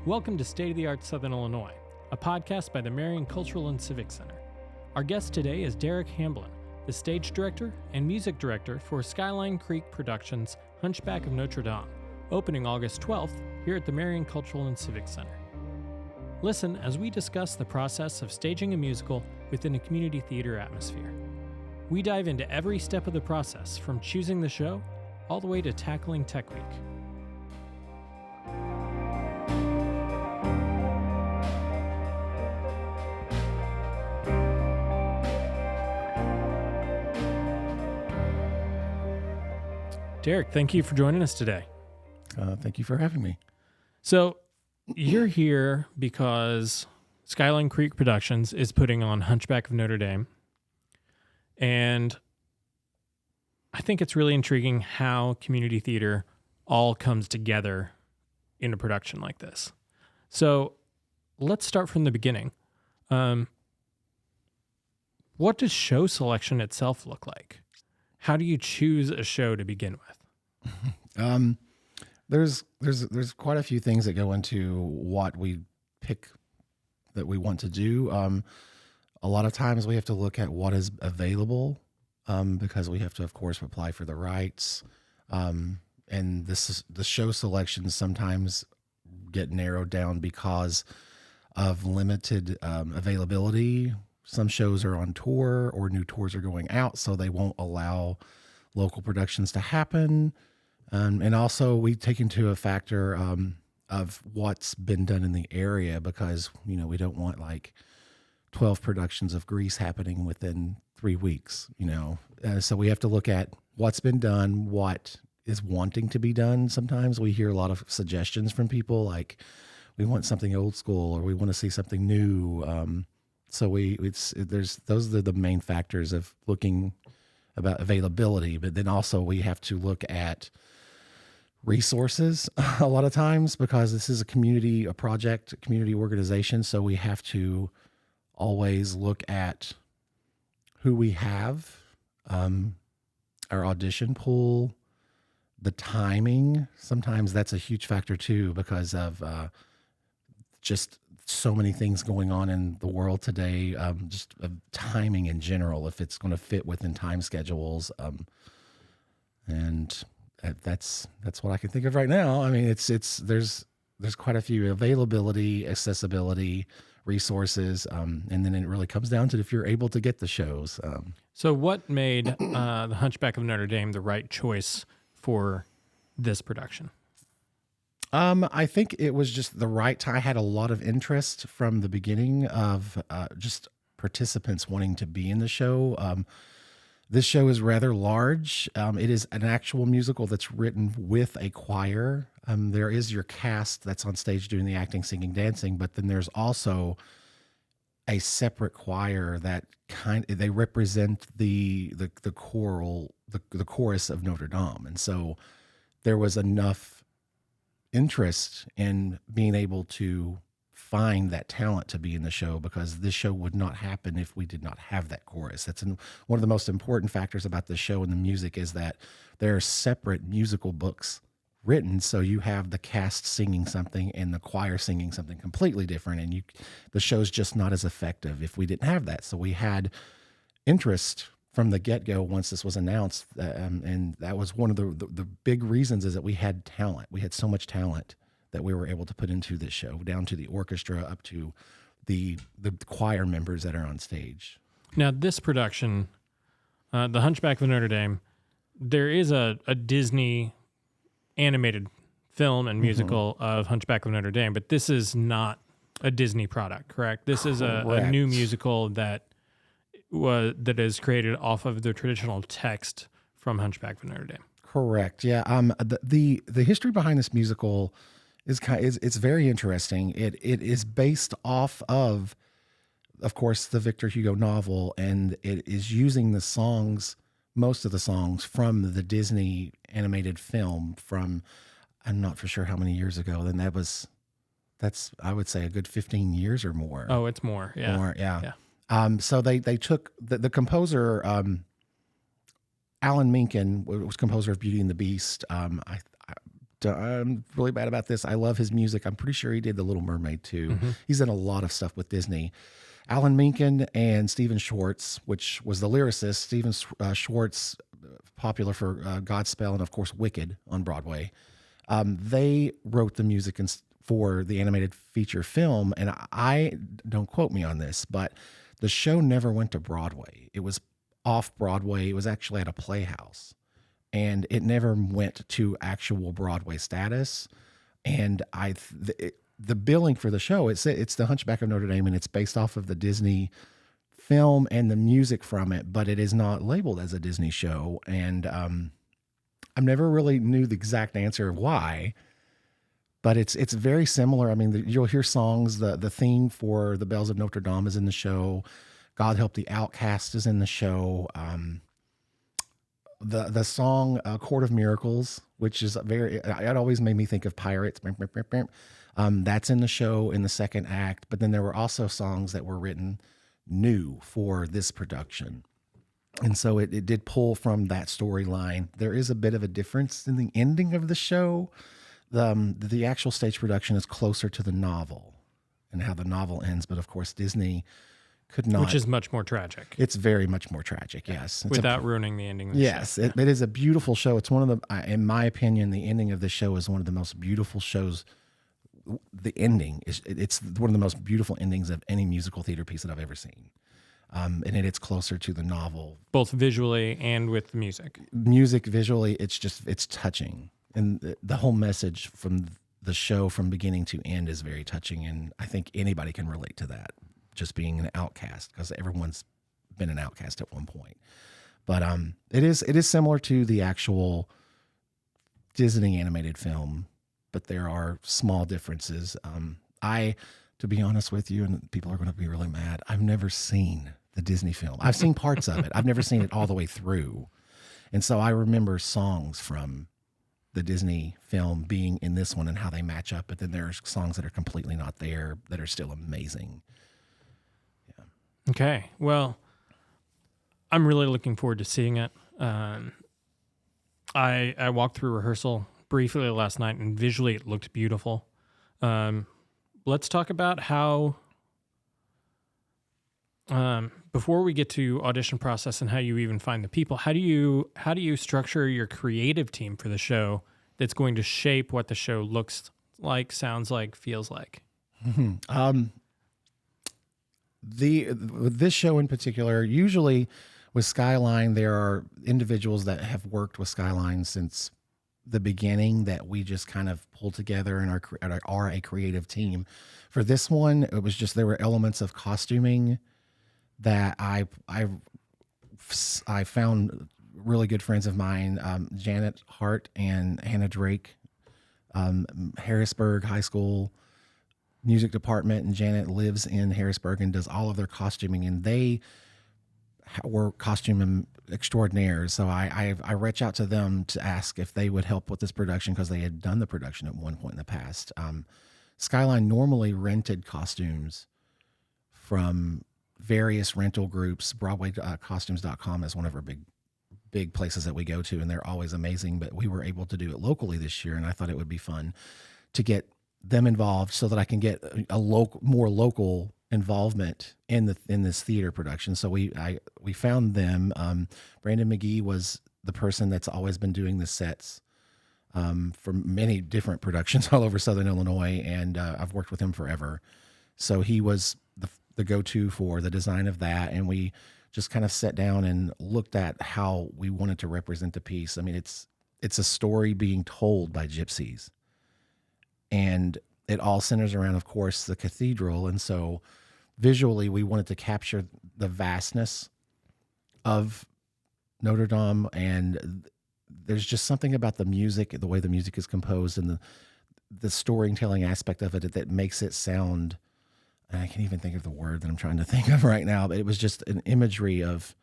Welcome to State of the Art Southern Illinois, a podcast by the Marion Cultural and Civic Center. Our guest today is Derek Hamblin, the stage director and music director for Skyline Creek Productions' Hunchback of Notre Dame, opening August 12th here at the Marion Cultural and Civic Center. Listen as we discuss the process of staging a musical within a community theater atmosphere. We dive into every step of the process, from choosing the show all the way to tackling Tech Week. Derek, thank you for joining us today. Thank you for having me. So you're here because Skyline Creek Productions is putting on Hunchback of Notre Dame. And I think it's really intriguing how community theater all comes together in a production like this. So let's start from the beginning. What does show selection itself look like? How do you choose a show to begin with? There's quite a few things that go into what we pick that we want to do. A lot of times we have to look at what is available, because we have to, of course, apply for the rights. And the show selections sometimes get narrowed down because of limited availability. Some shows are on tour or new tours are going out, so they won't allow local productions to happen. And also we take into a factor of what's been done in the area, because, we don't want like 12 productions of Grease happening within 3 weeks, So we have to look at what's been done, what is wanting to be done. Sometimes we hear a lot of suggestions from people, like we want something old school or we want to see something new. So those are the main factors of looking about availability, but then also we have to look at resources a lot of times, because this is a community organization. So we have to always look at who we have, our audition pool, the timing. Sometimes that's a huge factor too, because of just so many things going on in the world today, just timing in general, if it's going to fit within time schedules. And that's what I can think of right now. I mean, there's quite a few: availability, accessibility, resources. And then it really comes down to if you're able to get the shows. So what made the Hunchback of Notre Dame the right choice for this production? I think it was just the right time. I had a lot of interest from the beginning of just participants wanting to be in the show. This show is rather large. It is an actual musical that's written with a choir. There is your cast that's on stage doing the acting, singing, dancing, but then there's also a separate choir that they represent the choral, the chorus of Notre Dame. And so there was enough interest in being able to find that talent to be in the show, because this show would not happen if we did not have that chorus. That's one of the most important factors about the show and the music, is that there are separate musical books written. So you have the cast singing something and the choir singing something completely different. And the show's just not as effective if we didn't have that. So we had interest from the get-go once this was announced, and that was one of the big reasons, is that we had talent. We had so much talent that we were able to put into this show, down to the orchestra, up to the choir members that are on stage. Now, this production, The Hunchback of Notre Dame, there is a Disney animated film and musical of Hunchback of Notre Dame, but this is not a Disney product, correct? This is a new musical that is created off of the traditional text from Hunchback of Notre Dame. Correct. Yeah. The history behind this musical it's very interesting. It is based off of course, the Victor Hugo novel, and it is using the songs, most of the songs from the Disney animated film from, I'm not for sure how many years ago. Then that's I would say a good 15 years or more. Oh, it's more. Yeah. More. Yeah. So they took the composer, Alan Menken was composer of Beauty and the Beast. I'm really bad about this. I love his music. I'm pretty sure he did The Little Mermaid too. He's done a lot of stuff with Disney. Alan Menken and Stephen Schwartz, which was the lyricist. Stephen Schwartz, popular for Godspell and of course Wicked on Broadway. They wrote the music for the animated feature film, and I don't quote me on this, but the show never went to Broadway. It was off Broadway. It was actually at a playhouse, and it never went to actual Broadway status. And the billing for the show, it's the Hunchback of Notre Dame, and it's based off of the Disney film and the music from it, but it is not labeled as a Disney show. And I never really knew the exact answer of why, but it's very similar. I mean, you'll hear songs. The theme for the Bells of Notre Dame is in the show. God Help the Outcast is in the show. The song Court of Miracles, which is it always made me think of pirates. That's in the show in the second act. But then there were also songs that were written new for this production. And so it did pull from that storyline. There is a bit of a difference in the ending of the show. The actual stage production is closer to the novel and how the novel ends. But of course, Disney could not. Which is much more tragic. It's very much more tragic, yes. Without ruining the ending of the yes, show. It is a beautiful show. It's one of the, in my opinion, the ending of the show is one of the most beautiful shows. The ending, it's one of the most beautiful endings of any musical theater piece that I've ever seen. And it's closer to the novel. Both visually and with the music. Music, visually, it's touching. And the whole message from the show from beginning to end is very touching. And I think anybody can relate to that, just being an outcast, because everyone's been an outcast at one point. But it is similar to the actual Disney animated film, but there are small differences. To be honest with you, and people are going to be really mad, I've never seen the Disney film. I've seen parts of it. I've never seen it all the way through. And so I remember songs from the Disney film being in this one and how they match up. But then there's songs that are completely not there that are still amazing. Yeah. Okay. Well, I'm really looking forward to seeing it. I walked through rehearsal briefly last night, and visually it looked beautiful. Let's talk about how, before we get to audition process and how you even find the people, how do you structure your creative team for the show that's going to shape what the show looks like, sounds like, feels like? Mm-hmm. This show in particular, usually with Skyline, there are individuals that have worked with Skyline since the beginning that we just kind of pull together and are a creative team. For this one, it was just, there were elements of costuming that I found really good friends of mine, Janet Hart and Hannah Drake, Harrisburg High School music department, and Janet lives in Harrisburg and does all of their costuming, and they were costume extraordinaires. So I reached out to them to ask if they would help with this production, because they had done the production at one point in the past. Skyline normally rented costumes from various rental groups. BroadwayCostumes.com is one of our big places that we go to, and they're always amazing. But we were able to do it locally this year, and I thought it would be fun to get them involved so that I can get more local involvement in this theater production. So we found them. Brandon McGee was the person that's always been doing the sets for many different productions all over Southern Illinois, and I've worked with him forever. So he was the go-to for the design of that, and we just kind of sat down and looked at how we wanted to represent the piece. I mean, it's a story being told by gypsies, and it all centers around, of course, the cathedral. And so visually, we wanted to capture the vastness of Notre Dame, and there's just something about the music, the way the music is composed, and the storytelling aspect of it that makes it sound, and I can't even think of the word that I'm trying to think of right now, but it was just an imagery of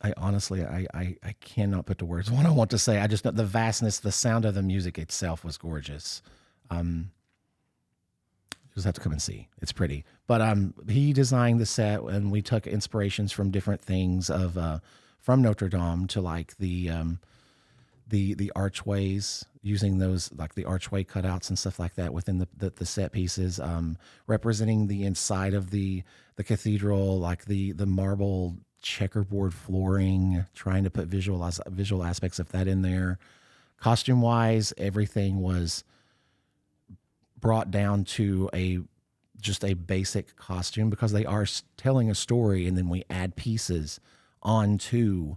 I cannot put the words what I want to say. I just know the vastness, the sound of the music itself was gorgeous. You just have to come and see. It's pretty. But he designed the set, and we took inspirations from different things of from Notre Dame to like the archways, using those like the archway cutouts and stuff like that within the set pieces, representing the inside of the cathedral, like the marble checkerboard flooring, trying to put visual aspects of that in there. Costume wise, everything was brought down to just a basic costume, because they are telling a story, and then we add pieces onto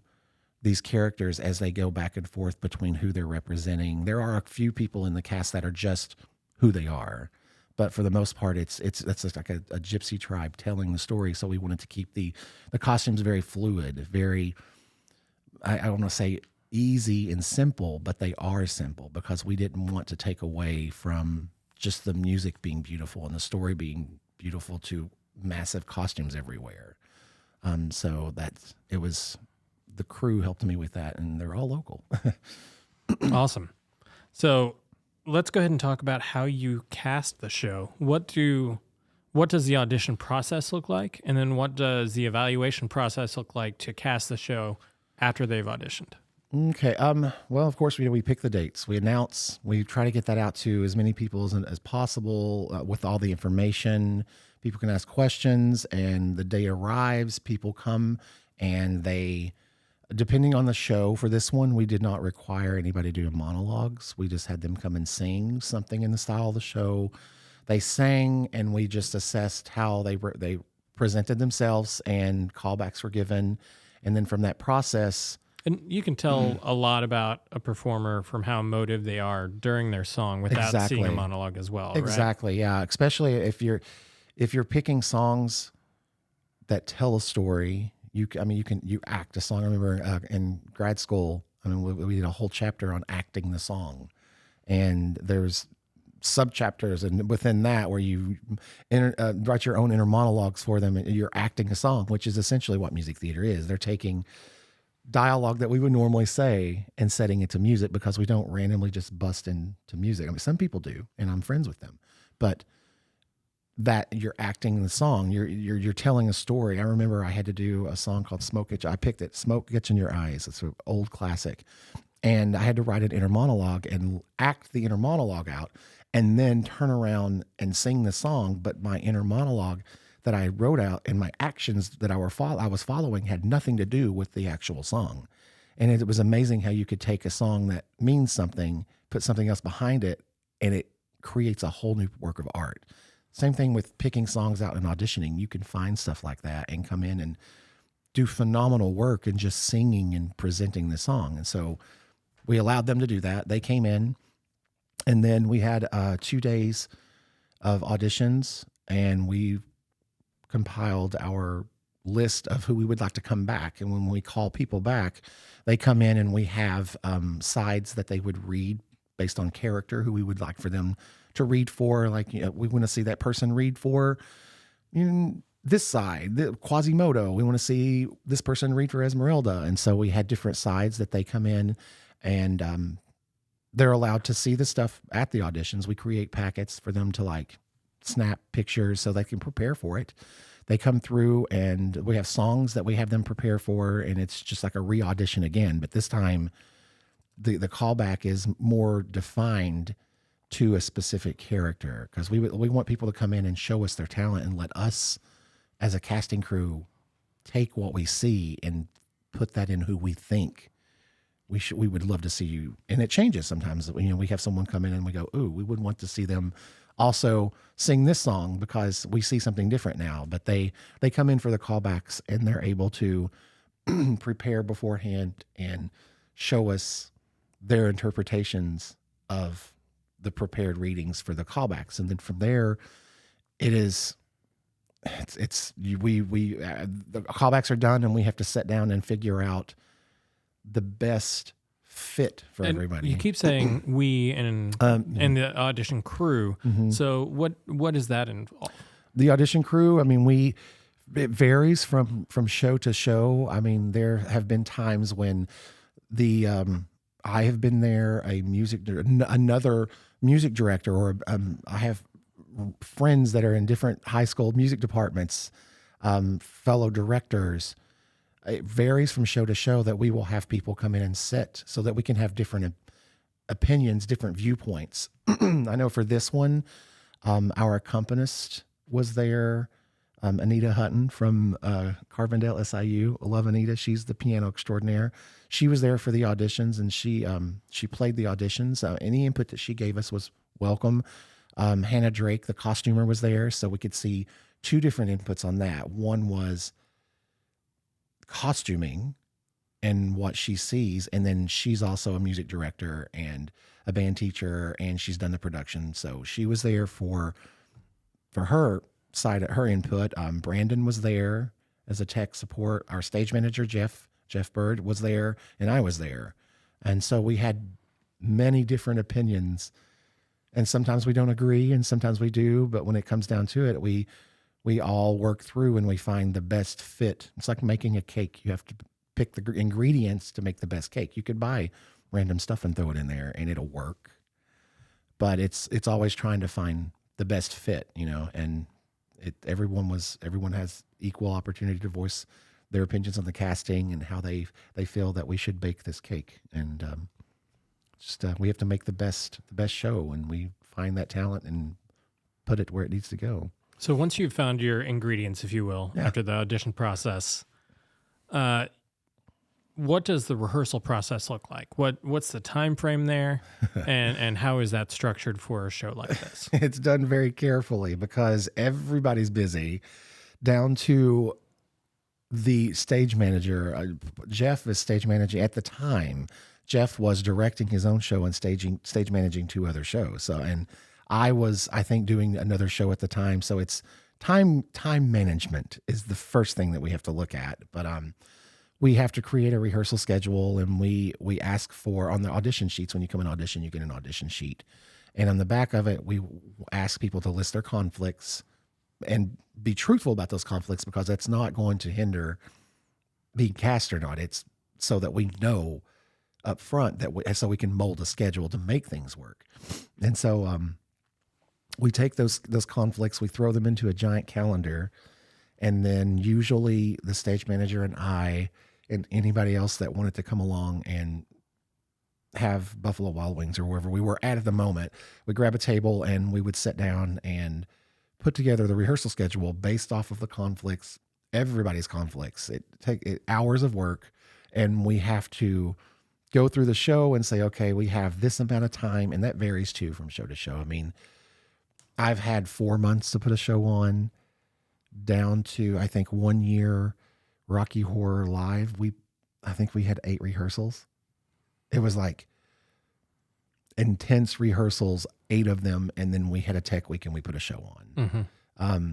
these characters as they go back and forth between who they're representing. There are a few people in the cast that are just who they are, but for the most part, that's just like a gypsy tribe telling the story. So we wanted to keep the costumes very fluid, very, I don't want to say easy and simple, but they are simple, because we didn't want to take away from just the music being beautiful and the story being beautiful to massive costumes everywhere. So the crew helped me with that, and they're all local. Awesome. So let's go ahead and talk about how you cast the show. What does the audition process look like? And then what does the evaluation process look like to cast the show after they've auditioned? Okay. Well, of course, we pick the dates. We announce. We try to get that out to as many people as possible with all the information. People can ask questions, and the day arrives. People come, and they, depending on the show, for this one, we did not require anybody to do monologues. We just had them come and sing something in the style of the show. They sang, and we just assessed how they presented themselves, and callbacks were given. And then from that process, and you can tell a lot about a performer from how emotive they are during their song without seeing a monologue as well. Exactly. Right? Yeah. Especially if you're picking songs that tell a story, you act a song. I remember in grad school, we did a whole chapter on acting the song, and there's sub-chapters, and within that where you write your own inner monologues for them, and you're acting a song, which is essentially what music theater is. They're taking dialogue that we would normally say and setting it to music, because we don't randomly just bust into music. Some people do, and I'm friends with them, but that you're acting the song, you're telling a story. I remember I had to do a song called Smoke Gets, I picked it, Smoke Gets in Your Eyes. It's an old classic. And I had to write an inner monologue and act the inner monologue out, and then turn around and sing the song. But my inner monologue that I wrote out and my actions that I was following had nothing to do with the actual song. And it was amazing how you could take a song that means something, put something else behind it, and it creates a whole new work of art. Same thing with picking songs out and auditioning. You can find stuff like that and come in and do phenomenal work in just singing and presenting the song. And so we allowed them to do that. They came in, and then we had 2 days of auditions, and we compiled our list of who we would like to come back. And when we call people back, they come in, and we have sides that they would read based on character, who we would like for them to read for. Like, we want to see that person read for this side, the Quasimodo. We want to see this person read for Esmeralda. And so we had different sides that they come in, and they're allowed to see the stuff at the auditions. We create packets for them to like snap pictures so they can prepare for it. They come through, and we have songs that we have them prepare for, and it's just like a re-audition again. But this time the callback is more defined to a specific character, because we want people to come in and show us their talent, and let us as a casting crew take what we see and put that in who we think we would love to see you. And it changes sometimes. We have someone come in and we go, ooh, we would want to see them also sing this song, because we see something different now. But they come in for the callbacks, and they're able to prepare beforehand and show us their interpretations of the prepared readings for the callbacks. And then from there, the callbacks are done, and we have to sit down and figure out the best fit for everybody. You keep saying we and the audition crew. Mm-hmm. So what does that involve? The audition crew, it varies from show to show. There have been times when I have been there, another music director, or I have friends that are in different high school music departments, fellow directors. it varies from show to show that we will have people come in and sit so that we can have different opinions, different viewpoints. I know for this one, our accompanist was there. Anita Hutton from Carbondale SIU. I love Anita. She's the piano extraordinaire. She was there for the auditions, and she played the auditions. Any input that she gave us was welcome. Hannah Drake, the costumer, was there, so we could see two different inputs on that. One was costuming and what she sees, and then she's also a music director and a band teacher, and she's done the production. So she was there for her side of her input. Brandon was there as a tech support. Our stage manager, Jeff Bird, was there, and I was there. And so we had many different opinions, and sometimes we don't agree and sometimes we do, but when it comes down to it, we all work through and we find the best fit. It's like making a cake. You have to pick the ingredients to make the best cake. You could buy random stuff and throw it in there and it'll work, but it's always trying to find the best fit, and everyone has equal opportunity to voice their opinions on the casting and how they feel that we should bake this cake. And we have to make the best show, and we find that talent and put it where it needs to go. So once you've found your ingredients, if you will, after the audition process, what does the rehearsal process look like? What's the time frame there, and how is that structured for a show like this? It's done very carefully because everybody's busy, down to the stage manager. Jeff is stage managing at the time. Jeff was directing his own show and stage managing two other shows. So, and I was, I think, doing another show at the time. So it's time management is the first thing that we have to look at. But we have to create a rehearsal schedule, and we ask for, on the audition sheets, when you come in audition, you get an audition sheet. And on the back of it, we ask people to list their conflicts and be truthful about those conflicts, because that's not going to hinder being cast or not. It's so that we know up front so we can mold a schedule to make things work. And so we take those conflicts, we throw them into a giant calendar, and then usually the stage manager and I and anybody else that wanted to come along and have Buffalo Wild Wings or wherever we were at the moment, we grab a table and we would sit down and put together the rehearsal schedule based off of the conflicts, everybody's conflicts. It takes hours of work, and we have to go through the show and say, okay, we have this amount of time, and that varies too from show to show. I mean, I've had 4 months to put a show on, down to, I think, 1 year, Rocky Horror Live. I think we had 8 rehearsals. It was like intense rehearsals, 8 of them, and then we had a tech week and we put a show on. Mm-hmm.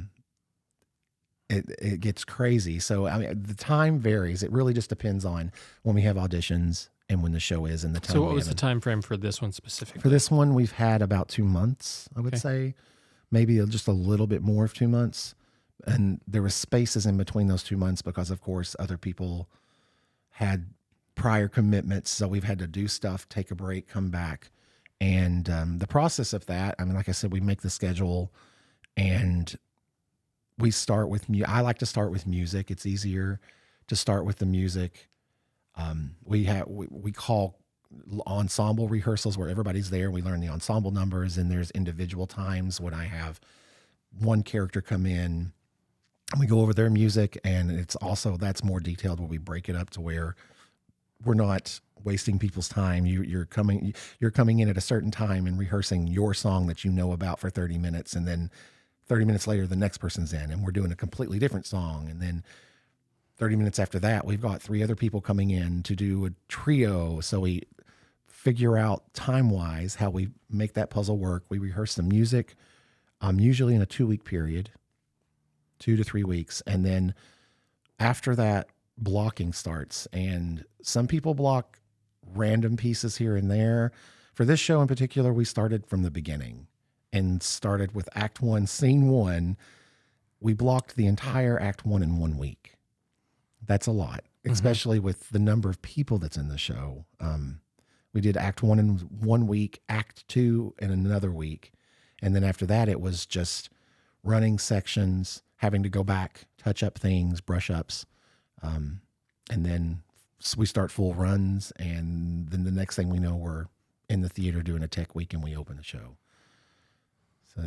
It gets crazy. So I mean, the time varies. It really just depends on when we have auditions and when the show is and the time. So what was the time frame for this one specifically? For this one, we've had about 2 months, I would say, maybe just a little bit more of 2 months. And there were spaces in between those 2 months because, of course, other people had prior commitments. So we've had to do stuff, take a break, come back. And the process of that, I mean, like I said, we make the schedule, and we start with I like to start with music. It's easier to start with the music. We call ensemble rehearsals where everybody's there. We learn the ensemble numbers, and there's individual times when I have one character come in and we go over their music, and that's more detailed, where we break it up to where we're not wasting people's time. You're coming in at a certain time and rehearsing your song that you know about for 30 minutes. And then 30 minutes later, the next person's in and we're doing a completely different song. And then 30 minutes after that, we've got 3 other people coming in to do a trio. So we figure out time-wise how we make that puzzle work. We rehearse the music, usually in a 2-week period, 2 to 3 weeks. And then after that, blocking starts. And some people block random pieces here and there. For this show in particular, we started from the beginning and started with Act 1, Scene 1. We blocked the entire Act 1 in 1 week. That's a lot, especially with the number of people that's in the show. We did Act 1 in 1 week, Act 2 in another week. And then after that, it was just running sections, having to go back, touch up things, brush ups. And then we start full runs, and then the next thing we know, we're in the theater doing a tech week, and we open the show. So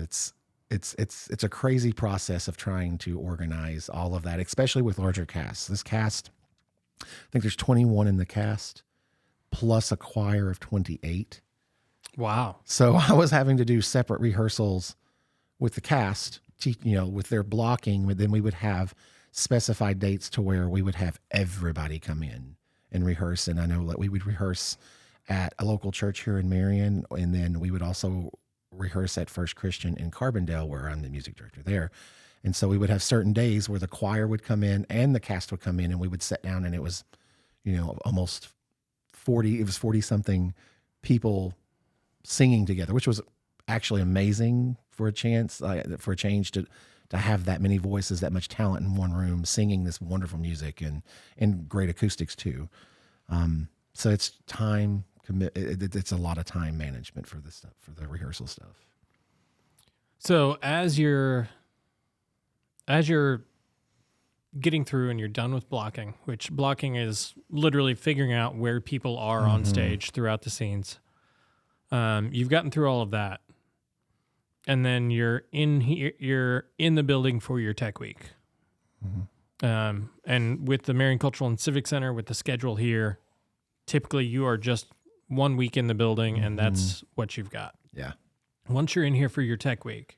it's a crazy process of trying to organize all of that, especially with larger casts. This cast, I think there's 21 in the cast, plus a choir of 28. Wow. So I was having to do separate rehearsals with the cast, with their blocking, but then we would have specified dates to where we would have everybody come in and rehearse. And I know that we would rehearse at a local church here in Marion, and then we would also rehearse at First Christian in Carbondale, where I'm the music director there. And so we would have certain days where the choir would come in and the cast would come in, and we would sit down, and it was, almost 40 something people singing together, which was actually amazing for a change to have that many voices, that much talent in one room singing this wonderful music and great acoustics too. So it's time it's a lot of time management for this stuff, for the rehearsal stuff. So as you're getting through and you're done with blocking, which blocking is literally figuring out where people are on stage throughout the scenes. You've gotten through all of that, and then you're in the building for your tech week. And with the Marion Cultural and Civic Center, with the schedule here, typically you are just 1 week in the building, and that's what you've got. Yeah. Once you're in here for your tech week,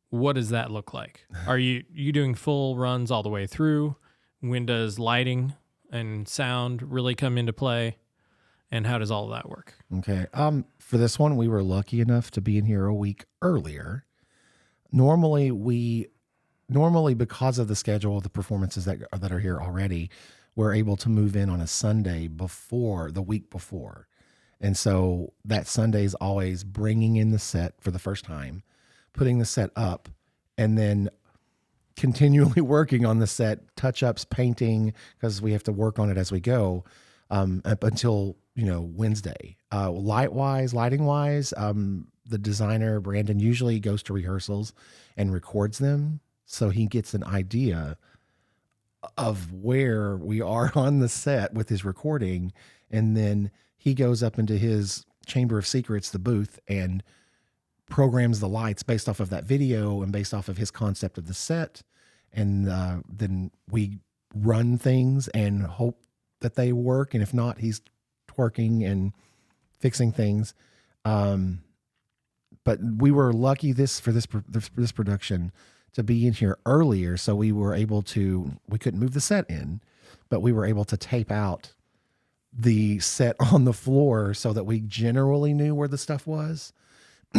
what does that look like? Are you doing full runs all the way through? When does lighting and sound really come into play? And how does all of that work? Okay. For this one, we were lucky enough to be in here a week earlier. Normally, because of the schedule of the performances that are here already, we're able to move in on a Sunday before the week before. And so that Sunday is always bringing in the set for the first time, putting the set up, and then continually working on the set, touch-ups, painting, because we have to work on it as we go, up until Wednesday. Lighting-wise, the designer, Brandon, usually goes to rehearsals and records them, so he gets an idea of where we are on the set with his recording, and then he goes up into his Chamber of Secrets, the booth, and programs the lights based off of that video and based off of his concept of the set, and then we run things and hope that they work, and if not, he's twerking and fixing things. But we were lucky for this production to be in here earlier, so we couldn't move the set in, but we were able to tape out the set on the floor so that we generally knew where the stuff was.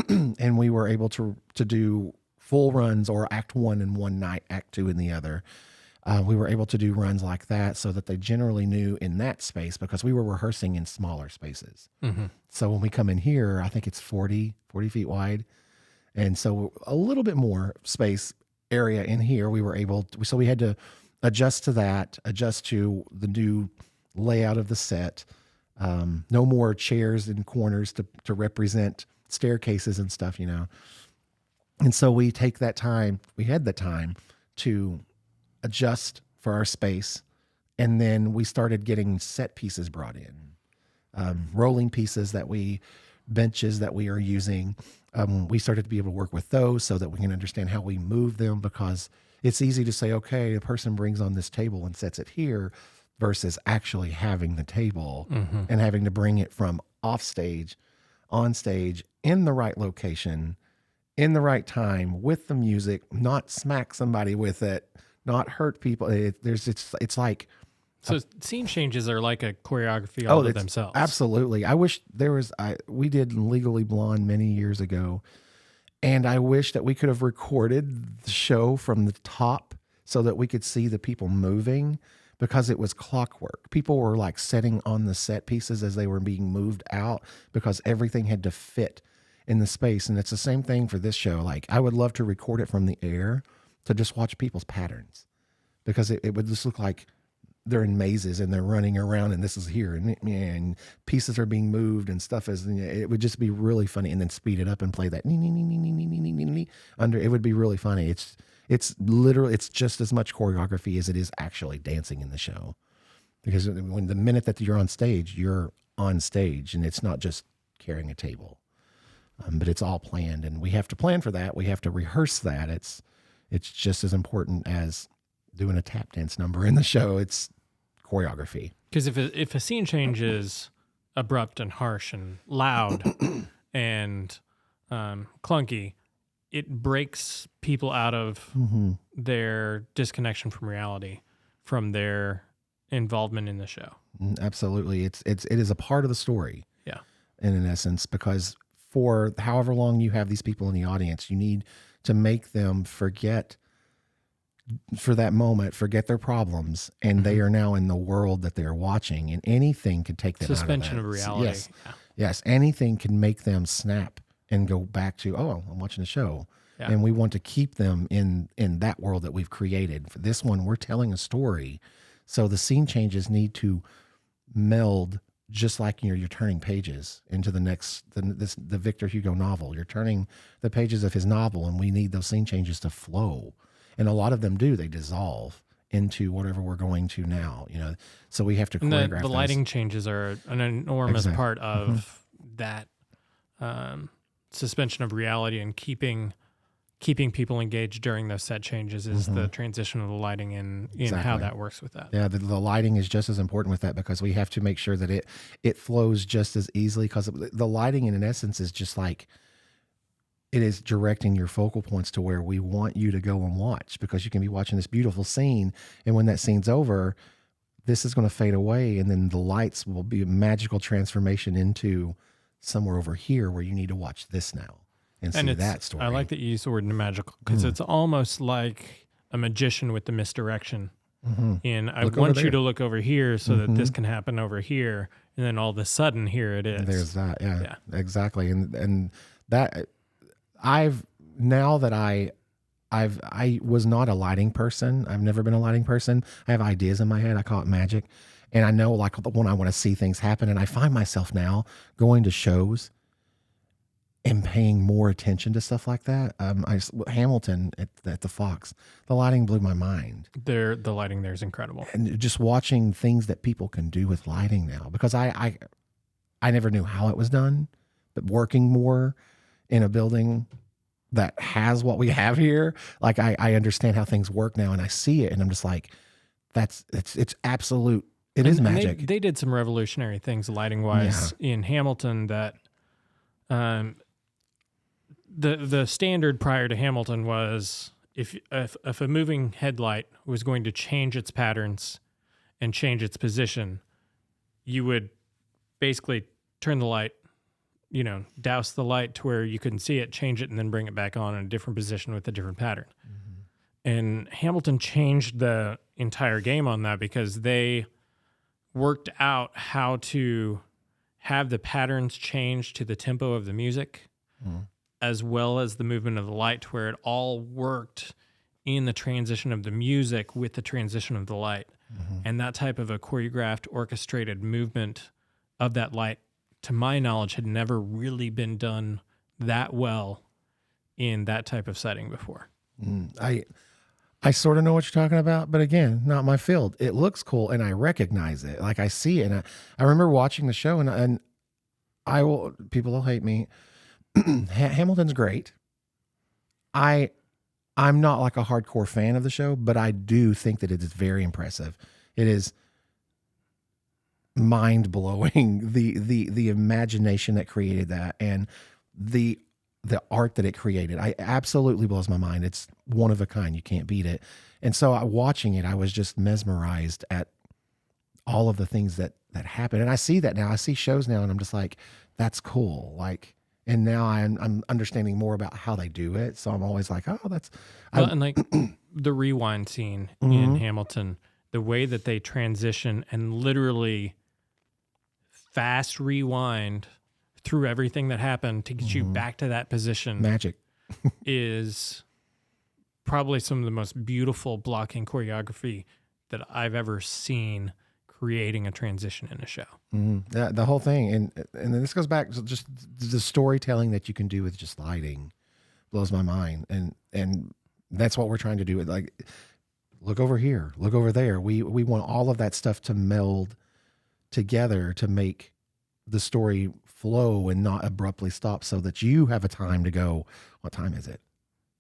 And we were able to do full runs, or act one in one night, act two in the other. We were able to do runs like that so that they generally knew in that space, because we were rehearsing in smaller spaces. So when we come in here, I think it's 40 feet wide. And so a little bit more space area in here, so we had to adjust to that, adjust to the new layout of the set. No more chairs in corners to represent staircases and stuff, And so we had the time to adjust for our space. And then we started getting set pieces brought in, rolling pieces benches that we are using. We started to be able to work with those so that we can understand how we move them, because it's easy to say, okay, a person brings on this table and sets it here, versus actually having the table and having to bring it from off stage, on stage, in the right location, in the right time, with the music, not smack somebody with it, not hurt people. It's like, so scene changes are like a choreography all to themselves. Absolutely. I wish we did Legally Blonde many years ago, and I wish that we could have recorded the show from the top so that we could see the people moving, because it was clockwork. People were like setting on the set pieces as they were being moved out, because everything had to fit in the space. And it's the same thing for this show. Like, I would love to record it from the air to just watch people's patterns, because it would just look like they're in mazes and they're running around, and this is here, and pieces are being moved and stuff it would just be really funny. And then speed it up and play that under. It would be really funny. It's just as much choreography as it is actually dancing in the show. Because when the minute that you're on stage, and it's not just carrying a table, but it's all planned, and we have to plan for that. We have to rehearse that. It's just as important as doing a tap dance number in the show. It's choreography. Because if a scene change is abrupt and harsh and loud and clunky, it breaks people out of their disconnection from reality, from their involvement in the show. Absolutely. It is a part of the story. Yeah. In essence, because for however long you have these people in the audience, you need to make them forget their problems, and they are now in the world that they're watching, and anything could take them suspension out of that. reality. Yes. Yeah. Yes. Anything can make them snap and go back to, oh, I'm watching the show. Yeah. And we want to keep them in that world that we've created. For this one, we're telling a story. So the scene changes need to meld, just like you're turning pages into the Victor Hugo novel. You're turning the pages of his novel, and we need those scene changes to flow. And a lot of them do. They dissolve into whatever we're going to now, So we have to choreograph the lighting changes are an enormous part of that suspension of reality, and keeping people engaged during those set changes is the transition of the lighting and how that works with that. Yeah, the lighting is just as important with that, because we have to make sure that it flows just as easily, because the lighting in essence is just like, it is directing your focal points to where we want you to go and watch, because you can be watching this beautiful scene, and when that scene's over, this is going to fade away, and then the lights will be a magical transformation into somewhere over here where you need to watch this now and see that story. I like that you use the word magical, because it's almost like a magician with the misdirection. And I want you to look over here so that this can happen over here, and then all of a sudden here it is. There's that. Yeah. Exactly. And that I was not a lighting person. I've never been a lighting person. I have ideas in my head. I call it magic. And I know, like, when I want to see things happen, and I find myself now going to shows and paying more attention to stuff like that. Hamilton at the Fox, the lighting blew my mind. The lighting there is incredible. And just watching things that people can do with lighting now, because I never knew how it was done, but working more in a building that has what we have here, like I understand how things work now, and I see it, and I'm just like, it's absolute. It is magic. They did some revolutionary things lighting wise in Hamilton that, the standard prior to Hamilton was if a moving headlight was going to change its patterns and change its position, you would basically turn the light, douse the light to where you couldn't see it, change it, and then bring it back on in a different position with a different pattern. And Hamilton changed the entire game on that, because they worked out how to have the patterns change to the tempo of the music, as well as the movement of the light, to where it all worked in the transition of the music with the transition of the light. And that type of a choreographed, orchestrated movement of that light, to my knowledge, had never really been done that well in that type of setting before. I sort of know what you're talking about, but again, not my field. It looks cool, and I recognize it. Like, I see it, and I remember watching the show, and people will hate me. Hamilton's great. I'm not like a hardcore fan of the show, but I do think that it is very impressive. It is mind-blowing, the imagination that created that, and the art that it created. I absolutely blows my mind. It's one of a kind. You can't beat it. And so watching it, I was just mesmerized at all of the things that happen. And I see that now. I see shows now, and I'm just like, that's cool. Like, and now I'm understanding more about how they do it. So I'm always like, oh, that's... and like the rewind scene in Hamilton, the way that they transition and literally fast rewind through everything that happened to get you back to that position. Magic. is probably some of the most beautiful blocking choreography that I've ever seen creating a transition in a show. The whole thing. And then this goes back to just the storytelling that you can do with just lighting blows my mind. And that's what we're trying to do. Like, look over here, look over there. We want all of that stuff to meld together to make the story flow and not abruptly stop, so that you have a time to go, what time is it?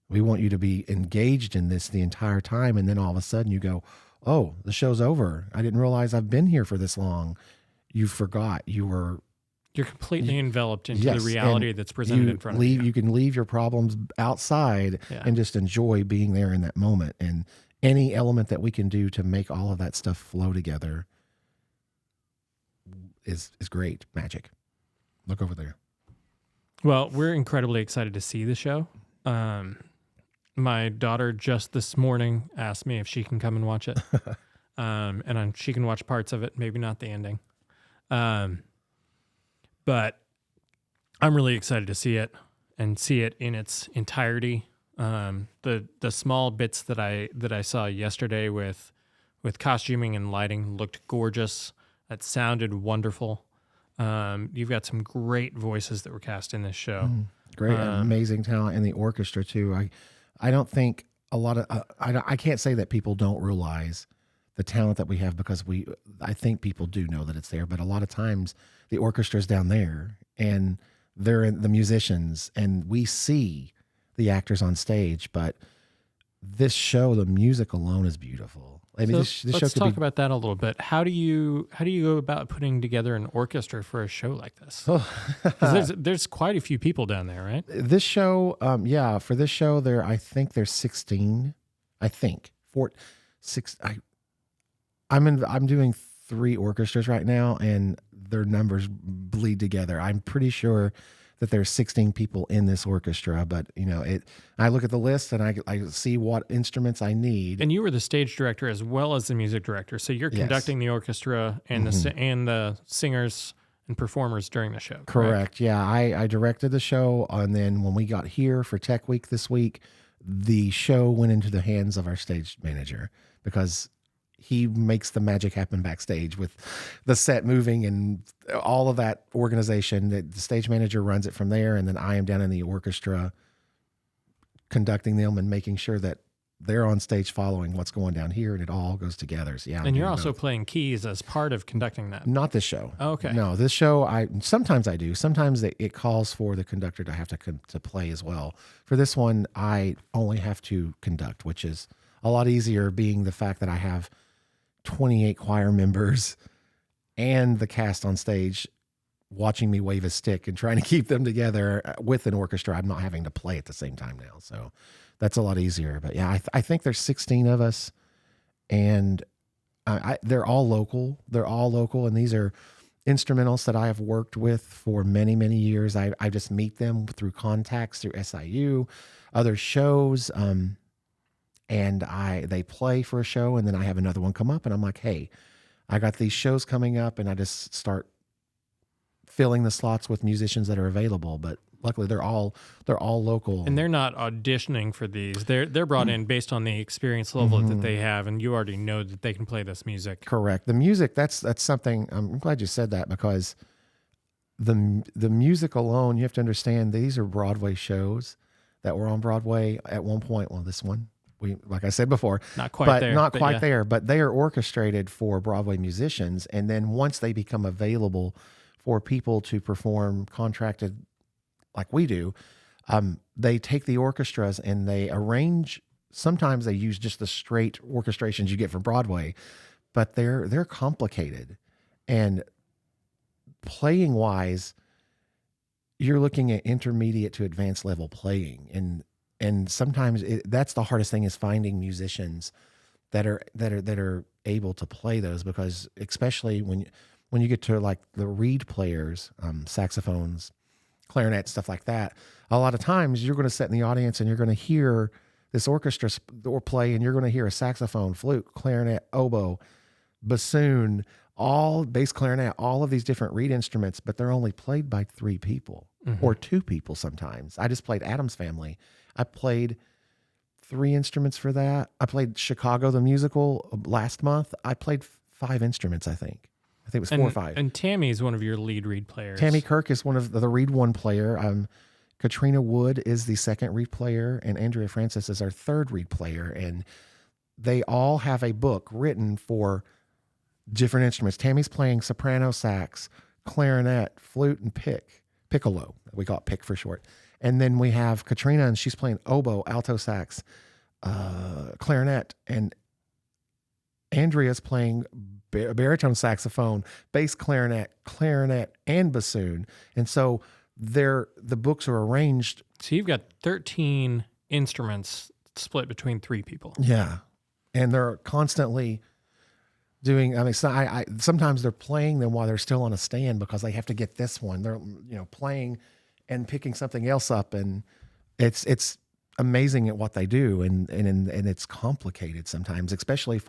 We want you to be engaged in this the entire time. And then all of a sudden you go, oh, the show's over. I didn't realize I've been here for this long. You forgot you're completely enveloped into the reality that's presented in front of you. You can leave your problems outside and just enjoy being there in that moment. And any element that we can do to make all of that stuff flow together is great. Magic. Look over there. Well, we're incredibly excited to see the show. My daughter just this morning asked me if she can come and watch it. She can watch parts of it, maybe not the ending. But I'm really excited to see it and see it in its entirety. The small bits that I saw yesterday with costuming and lighting looked gorgeous. That sounded wonderful. You've got some great voices that were cast in this show. Great, amazing talent in the orchestra too. I don't think a lot of I can't say that people don't realize the talent that we have, because I think people do know that it's there, but a lot of times the orchestra's down there and they're the musicians, and we see the actors on stage. But this show, the music alone is beautiful. I mean, so let's talk about that a little bit. How do you go about putting together an orchestra for a show like this? Because there's quite a few people down there, right? This show, for this show, I think there's 16. I think 6. I'm doing 3 orchestras right now, and their numbers bleed together. I'm pretty sure that there's 16 people in this orchestra, but I look at the list and I see what instruments I need. And you were the stage director as well as the music director, so you're conducting the orchestra and the singers and performers during the show. Correct. Yeah, I directed the show, and then when we got here for Tech Week this week, the show went into the hands of our stage manager, because he makes the magic happen backstage with the set moving and all of that organization. The stage manager runs it from there, and then I am down in the orchestra conducting them and making sure that they're on stage following what's going down here, and it all goes together. So and you're also playing keys as part of conducting that. Not this show. Oh, okay. No, this show sometimes I do. Sometimes it calls for the conductor to have to play as well. For this one, I only have to conduct, which is a lot easier, being the fact that I have 28 choir members and the cast on stage watching me wave a stick and trying to keep them together with an orchestra. I'm not having to play at the same time now. So that's a lot easier. But yeah, I think there's 16 of us, and they're all local. They're all local. And these are instrumentals that I have worked with for many, many years. I just meet them through contacts, through SIU, other shows. And they play for a show, and then I have another one come up, and I'm like, hey, I got these shows coming up, and I just start filling the slots with musicians that are available. But luckily they're all local. And they're not auditioning for these. They're brought in based on the experience level that they have, and you already know that they can play this music. Correct. The music, that's something, I'm glad you said that, because the music alone, you have to understand, these are Broadway shows that were on Broadway at one point. Well, this one, like I said before, not quite there, but they are orchestrated for Broadway musicians. And then once they become available for people to perform contracted like we do, they take the orchestras and they arrange. Sometimes they use just the straight orchestrations you get from Broadway, but they're complicated. And playing wise, you're looking at intermediate to advanced level playing, and sometimes that's the hardest thing, is finding musicians that are able to play those, because especially when you get to like the reed players, saxophones, clarinet, stuff like that, a lot of times you're going to sit in the audience and you're going to hear this orchestra or play, and you're going to hear a saxophone, flute, clarinet, oboe, bassoon, all bass clarinet, all of these different reed instruments, but they're only played by 3 people or 2 people sometimes. I just played Addams Family. I played 3 instruments for that. I played Chicago the musical last month. I played 5 instruments, I think. it was 4 or 5. And Tammy is one of your lead reed players. Tammy Kirk is one of the reed 1 player. Katrina Wood is the second reed player, and Andrea Francis is our third reed player. And they all have a book written for different instruments. Tammy's playing soprano sax, clarinet, flute, and piccolo. We call it pick for short. And then we have Katrina, and she's playing oboe, alto sax, clarinet, and Andrea's playing baritone saxophone, bass clarinet, and bassoon. And so the books are arranged. So you've got 13 instruments split between 3 people. Yeah. And they're constantly doing, I mean, sometimes they're playing them while they're still on a stand because they have to get this one. They're, playing and picking something else up. And it's amazing at what they do. And it's complicated sometimes, especially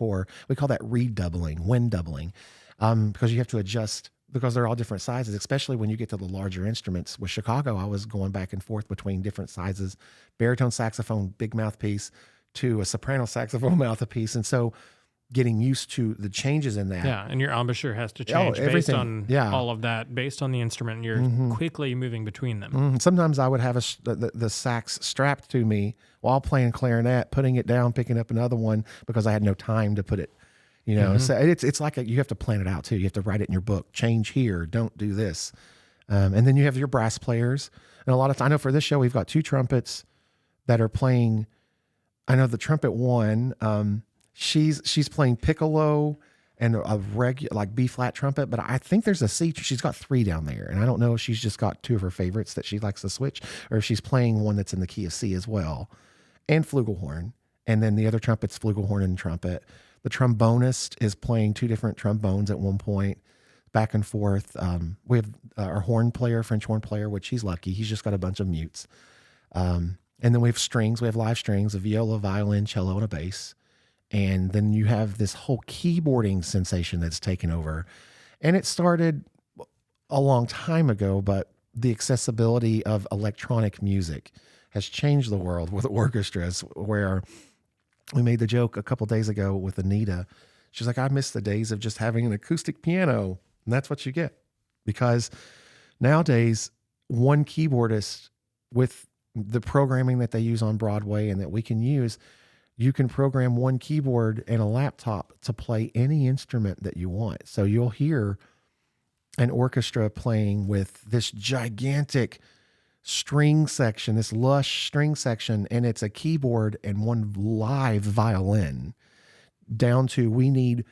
we call that reed doubling, wind doubling, because you have to adjust because they're all different sizes, especially when you get to the larger instruments. With Chicago, I was going back and forth between different sizes, baritone saxophone, big mouthpiece, to a soprano saxophone mouthpiece. And so getting used to the changes in that. Yeah, and your embouchure has to change based on all of that, based on the instrument, and you're quickly moving between them. Sometimes I would have the sax strapped to me while playing clarinet, putting it down, picking up another one because I had no time to put it. So it's like you have to plan it out too. You have to write it in your book. Change here. Don't do this. And then you have your brass players. And a lot of times, I know for this show, we've got 2 trumpets that are playing. I know the trumpet one, she's playing piccolo and a regular like B flat trumpet, but I think there's a C. She's got 3 down there. And I don't know if she's just got 2 of her favorites that she likes to switch or if she's playing one that's in the key of C as well. And flugelhorn. And then the other trumpet's flugelhorn and trumpet. The trombonist is playing 2 different trombones at one point, back and forth. We have our horn player, French horn player, which he's lucky. He's just got a bunch of mutes. And then we have strings. We have live strings, a viola, violin, cello, and a bass. And then you have this whole keyboarding sensation that's taken over. And it started a long time ago, but the accessibility of electronic music has changed the world with orchestras, where we made the joke a couple days ago with Anita. She's like, I miss the days of just having an acoustic piano. And that's what you get. Because nowadays, one keyboardist, with the programming that they use on Broadway and that we can use, you can program one keyboard and a laptop to play any instrument that you want. So you'll hear an orchestra playing with this gigantic string section, this lush string section, and it's a keyboard and one live violin, down to we need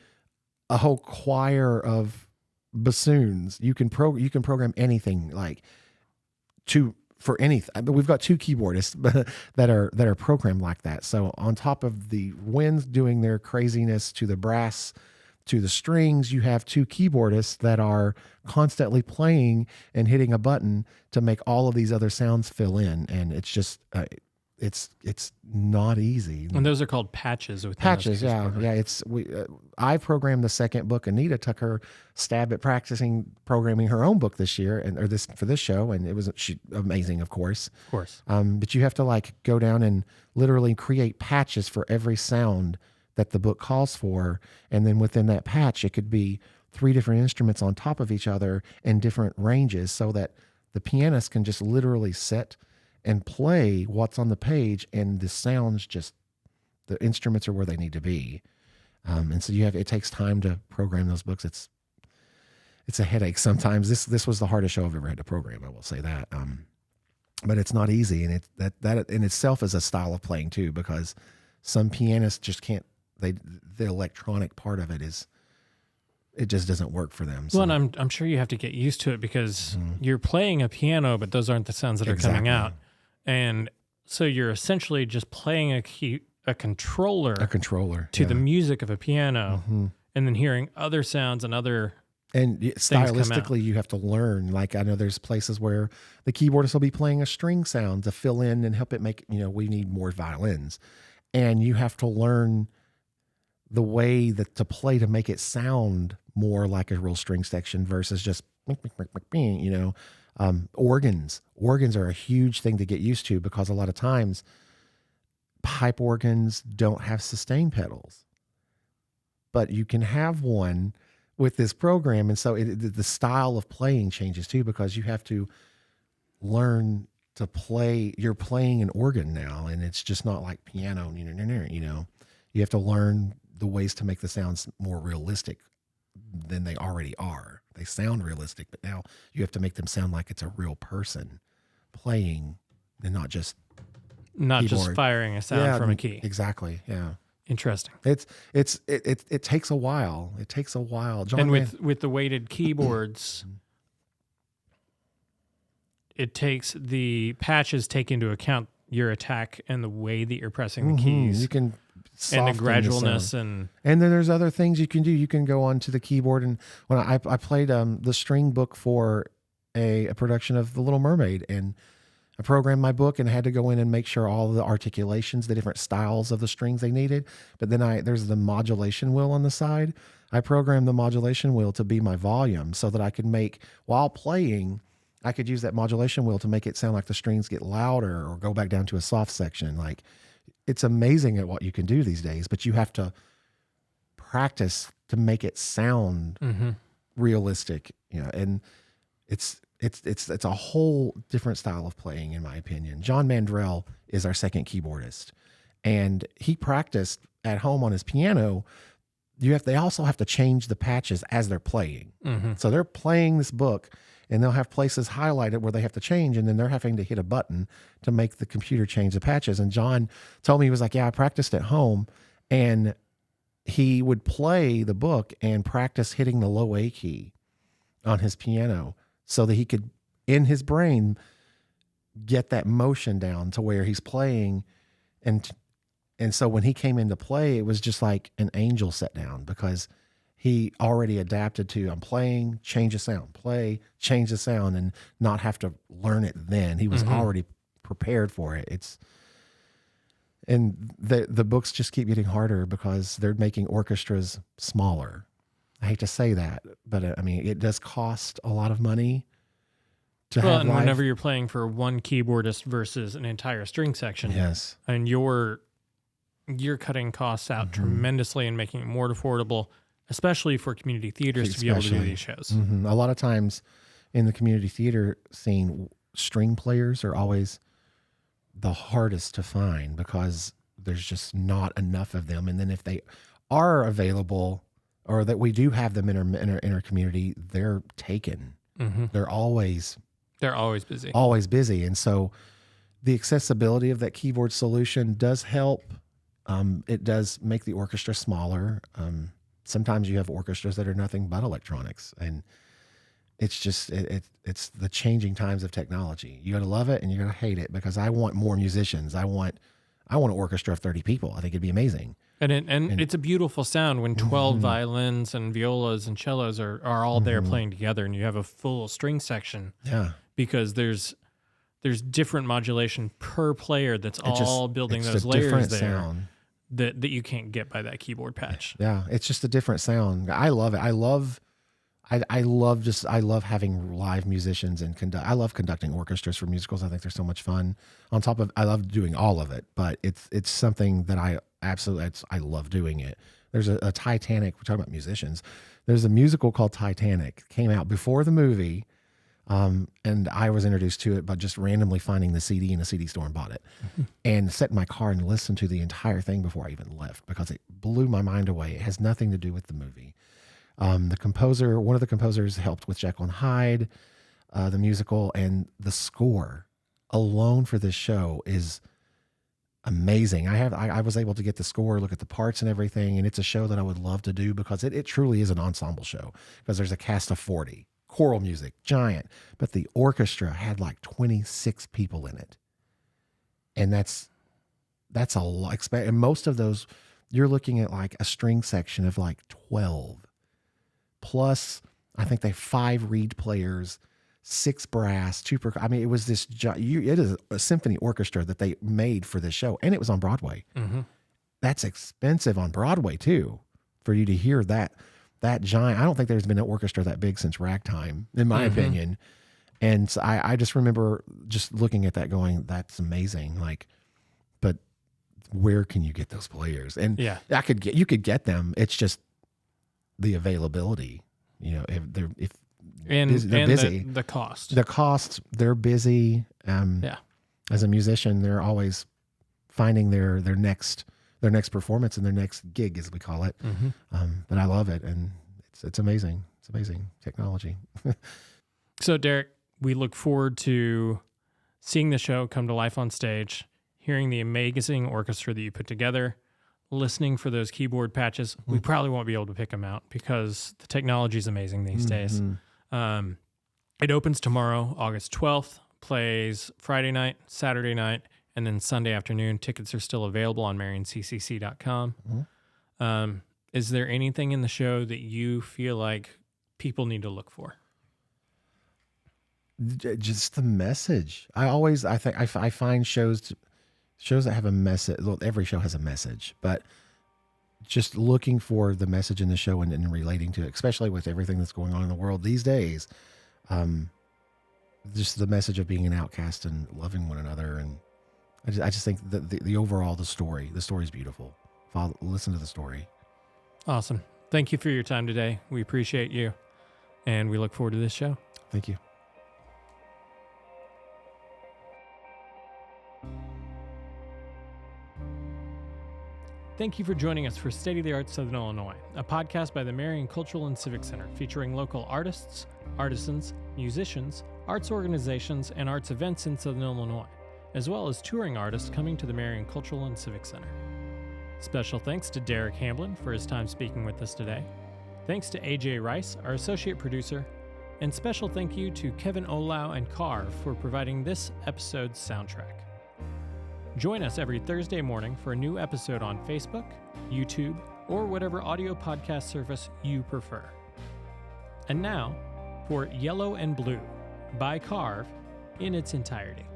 a whole choir of bassoons. You can program anything for anything. We've got 2 keyboardists that are programmed like that. So on top of the winds doing their craziness to the brass, to the strings, you have 2 keyboardists that are constantly playing and hitting a button to make all of these other sounds fill in. And it's just, it's not easy. And those are called patches. Patches, yeah. I programmed the second book. Anita took her stab at programming her own book this year, for this show, and it was amazing, of course. Of course. But you have to go down and literally create patches for every sound that the book calls for. And then within that patch, it could be 3 different instruments on top of each other in different ranges, so that the pianist can just literally sit and play what's on the page, and the sounds the instruments are where they need to be. And so it takes time to program those books. It's a headache sometimes. This was the hardest show I've ever had to program, I will say that. But it's not easy, and that in itself is a style of playing too, because some pianists just can't. The electronic part of it just doesn't work for them. So. Well, and I'm sure you have to get used to it, because you're playing a piano, but those aren't the sounds that are coming out. And so you're essentially just playing a controller to the music of a piano, and then hearing other sounds and other and stylistically you have to learn. I know there's places where the keyboardist will be playing a string sound to fill in and help it make, we need more violins, and you have to learn the way to play to make it sound more like a real string section versus just organs. Organs are a huge thing to get used to, because a lot of times pipe organs don't have sustain pedals, but you can have one with this program. And so the style of playing changes too, because you have to learn to play. You're playing an organ now, and it's just not like piano, You have to learn the ways to make the sounds more realistic than they already are. They sound realistic, but now you have to make them sound like it's a real person playing and not just firing a sound from a key. Exactly. Yeah. Interesting. It takes a while. It takes a while. And with the weighted keyboards, it takes the patches take into account your attack and the way that you're pressing the keys. You can and the gradualness and then there's other things you can do. You can go onto the keyboard, and when I played the string book for a production of The Little Mermaid, and I programmed my book and had to go in and make sure all the articulations, the different styles of the strings they needed. But then there's the modulation wheel on the side. I programmed the modulation wheel to be my volume so that I could make, while playing, I could use that modulation wheel to make it sound like the strings get louder or go back down to a soft section. Like, it's amazing at what you can do these days, but you have to practice to make it sound realistic, and it's a whole different style of playing, in my opinion. John Mandrell is our second keyboardist, and he practiced at home on his piano. They also have to change the patches as they're playing. So they're playing this book, and they'll have places highlighted where they have to change, and then they're having to hit a button to make the computer change the patches. And John told me, he was like, yeah, I practiced at home, and he would play the book and practice hitting the low A key on his piano so that he could, in his brain, get that motion down to where he's playing. And so when he came into play, it was just like an angel set down, because he already adapted to, I'm playing, change the sound, play, change the sound, and not have to learn it then. He was already prepared for it. And the books just keep getting harder because they're making orchestras smaller. I hate to say that, but I mean, it does cost a lot of money to have and whenever you're playing for one keyboardist versus an entire string section, yes, and you're cutting costs out tremendously and making it more affordable, especially for community theaters to be able to do these shows. A lot of times in the community theater scene, string players are always the hardest to find because there's just not enough of them. And then if they are available, or that we do have them in our community, they're taken. They're always busy. Always busy. And so the accessibility of that keyboard solution does help. It does make the orchestra smaller. Sometimes you have orchestras that are nothing but electronics, and it's just, it's the changing times of technology. You got to love it and you got to hate it, because I want more musicians. I want an orchestra of 30 people. I think it'd be amazing. And it's a beautiful sound when 12 violins and violas and cellos are all there playing together, and you have a full string section. Yeah. Because there's different modulation per player that's all building those layers there. Sound. That you can't get by that keyboard patch. Yeah, it's just a different sound. I love it. I love having live musicians and I love conducting orchestras for musicals. I think they're so much fun. On top of, I love doing all of it, but it's something that I love doing it. There's a Titanic. We're talking about musicians. There's a musical called Titanic. It came out before the movie. And I was introduced to it by just randomly finding the CD in a CD store and bought it, and sat in my car and listened to the entire thing before I even left, because it blew my mind away. It has nothing to do with the movie. One of the composers helped with Jekyll and Hyde, the musical, and the score alone for this show is amazing. I was able to get the score, look at the parts and everything, and it's a show that I would love to do, because it truly is an ensemble show, because there's a cast of 40. Choral music, giant, but the orchestra had like 26 people in it. And that's a lot. And most of those, you're looking at like a string section of like 12. Plus, I think they have 5 reed players, 6 brass, 2 percussion. I mean, it was this, it is a symphony orchestra that they made for this show. And it was on Broadway. That's expensive on Broadway too, for you to hear that giant. I don't think there's been an orchestra that big since Ragtime, in my opinion. And so I just remember just looking at that going, that's amazing. Like, but where can you get those players? And you could get them. It's just the availability, if they're busy. The cost, they're busy. As a musician, they're always finding their next their next performance and their next gig, as we call it. But I love it, and it's amazing. It's amazing technology. So, Derek, we look forward to seeing the show come to life on stage, hearing the amazing orchestra that you put together, listening for those keyboard patches. We probably won't be able to pick them out because the technology is amazing these days. It opens tomorrow, August 12th, plays Friday night, Saturday night, and then Sunday afternoon. Tickets are still available on marioncccc.com. Is there anything in the show that you feel like people need to look for? Just the message. I find shows that have a message. Well, every show has a message, but just looking for the message in the show and relating to it, especially with everything that's going on in the world these days. Just the message of being an outcast and loving one another. And I just think that the overall, the story is beautiful. Listen to the story. Awesome. Thank you for your time today. We appreciate you, and we look forward to this show. Thank you. Thank you for joining us for State of the Art Southern Illinois, a podcast by the Marion Cultural and Civic Center featuring local artists, artisans, musicians, arts organizations, and arts events in Southern Illinois, as well as touring artists coming to the Marion Cultural and Civic Center. Special thanks to Derek Hamblin for his time speaking with us today. Thanks to AJ Rice, our associate producer, and special thank you to Kevin Olau and Carr for providing this episode's soundtrack. Join us every Thursday morning for a new episode on Facebook, YouTube, or whatever audio podcast service you prefer. And now, for Yellow and Blue by Carve in its entirety.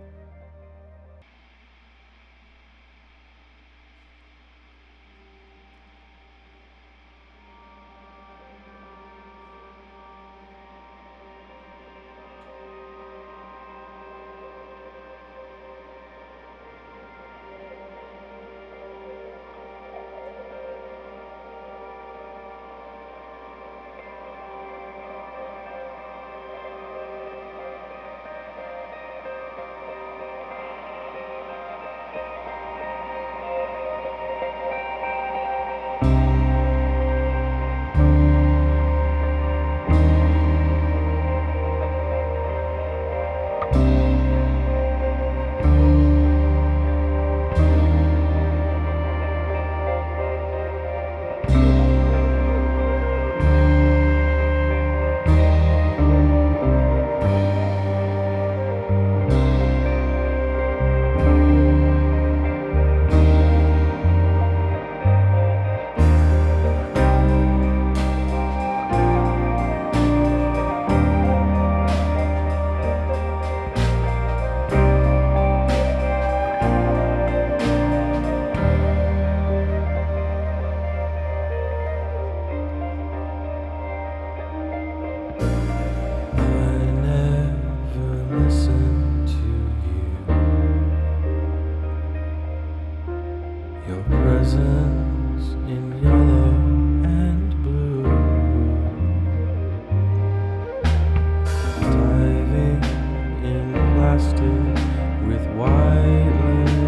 With white